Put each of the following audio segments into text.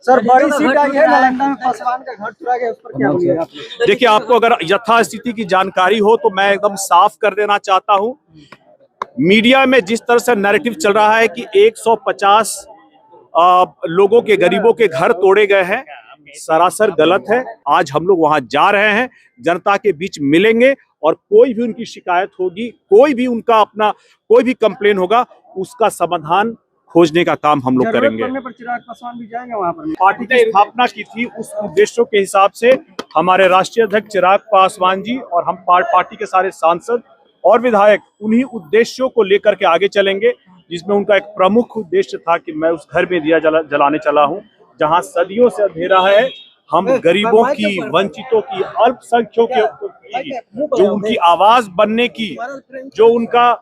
Sir बड़ी seat आई है, नालंदा में पासवान का घर चुरा गया, उस पर क्या बोलिएगा आप? देखिए, आपको अगर यथास्थिति की जानकारी हो तो मैं एकदम साफ कर देना चाहता हूं। मीडिया में जिस तरह से नैरेटिव चल रहा है कि 150 लोगों के, गरीबों के घर तोड़े गए हैं, सरासर गलत है। आज हम लोग वहां जा रहे हैं, जनता के बीच मिलेंगे और कोई भी उनकी शिकायत होगी, कोई भी उनका अपना कोई भी कंप्लेन होगा, उसका समाधान खोजने का काम हम लोग करेंगे। जरूरत पड़ने पर चिराग पासवान भी जाएंगे वहां पर। पार्टी की स्थापना की थी, उस उद्देश्यों के हिसाब से हमारे राष्ट्रीय अध्यक्ष चिराग पासवान जी और हम पार्टी के सारे सांसद और विधायक उन्हीं उद्देश्यों को लेकर के आगे चलेंगे, जिसमें उनका एक प्रमुख उद्देश्य था कि मैं उस घर में दिया जलाने चला हूं जहां सदियों से अंधेरा है। हम गरीबों की, वंचितों की, अल्पसंख्यकों की, जो उनकी आवाज बनने की, जो उनका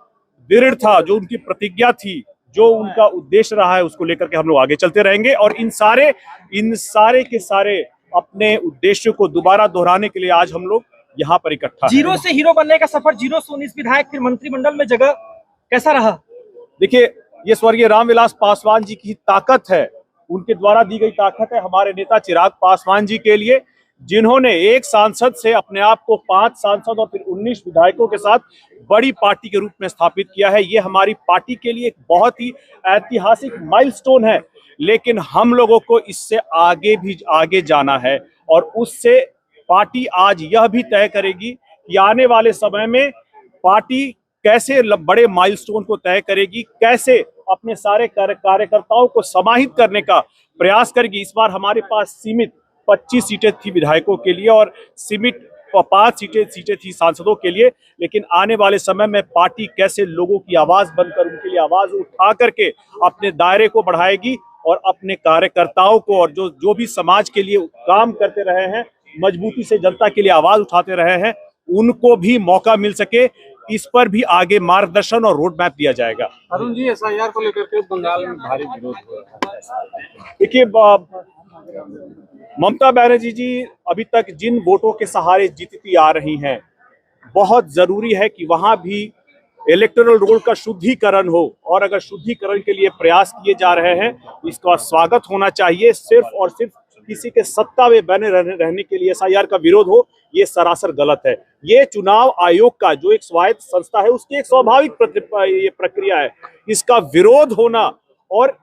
दृढ़ था, जो उनकी प्रतिज्ञा थी, जो उनका उद्देश्य रहा है, उसको लेकर के हम लोग आगे चलते रहेंगे। और इन सारे के सारे अपने उद्देश्य को दोबारा दोहराने के लिए आज हम लोग यहाँ पर इकट्ठा। जीरो से हीरो बनने का सफर, 0 से 19 विधायक, फिर मंत्रिमंडल में जगह, कैसा रहा? देखिए, ये स्वर्गीय रामविलास पासवान जी की ताकत है, उनके द्वारा दी गई ताकत है हमारे नेता चिराग पासवान जी के लिए, जिन्होंने एक सांसद से अपने आप को 5 सांसद और फिर 19 विधायकों के साथ बड़ी पार्टी के रूप में स्थापित किया है। ये हमारी पार्टी के लिए एक बहुत ही ऐतिहासिक माइलस्टोन है, लेकिन हम लोगों को इससे आगे जाना है और उससे पार्टी आज यह भी तय करेगी कि आने वाले समय में पार्टी कैसे बड़े माइलस्टोन को तय करेगी, कैसे अपने सारे कार्यकर्ताओं को समाहित करने का प्रयास करेगी। इस बार हमारे पास सीमित 25 सीटें थी विधायकों के लिए और सीमित 5 सीटें थी सांसदों के लिए, लेकिन आने वाले समय में पार्टी कैसे लोगों की आवाज बनकर, उनके लिए आवाज उठा करके अपने दायरे को बढ़ाएगी और अपने कार्यकर्ताओं को और जो भी समाज के लिए काम करते रहे हैं, मजबूती से जनता के लिए आवाज उठाते रहे हैं, उनको भी मौका मिल सके, इस पर भी आगे मार्गदर्शन और रोड मैप दिया जाएगा। अरुण जी, एसआईआर को लेकर के बंगाल में भारी विरोध हो रहा है। देखिए, ममता बनर्जी जी अभी तक जिन वोटों के सहारे जीतती आ रही हैं, बहुत जरूरी है कि वहां भी इलेक्टोरल रोल का शुद्धिकरण हो, और अगर शुद्धिकरण के लिए प्रयास किए जा रहे हैं, इसका स्वागत होना चाहिए। सिर्फ और सिर्फ किसी के सत्ता में बने रहने के लिए एसआईआर का विरोध हो, ये सरासर गलत है। ये चुनाव आयोग का जो एक स्वायत्त संस्था है, उसकी एक स्वाभाविक ये प्रक्रिया है। इसका विरोध होना और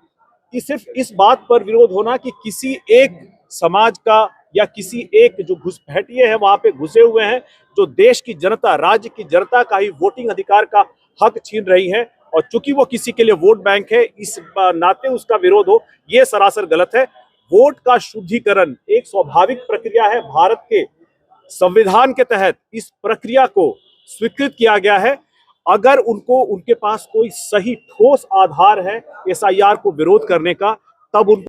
सिर्फ इस बात पर विरोध होना कि किसी एक समाज का या किसी एक जो घुसपैठिए हैं वहां पे घुसे हुए हैं, जो देश की जनता, राज्य की जनता का ही वोटिंग अधिकार का हक छीन रही है, और चूंकि वो किसी के लिए वोट बैंक है, इस नाते उसका विरोध हो, ये सरासर गलत है। वोट का शुद्धिकरण एक स्वाभाविक प्रक्रिया है। भारत के संविधान के तहत इस प्रक्रिया को स्वीकृत किया गया है। अगर उनके पास कोई सही ठोस आधार है एसआईआर को विरोध करने का, तब उनको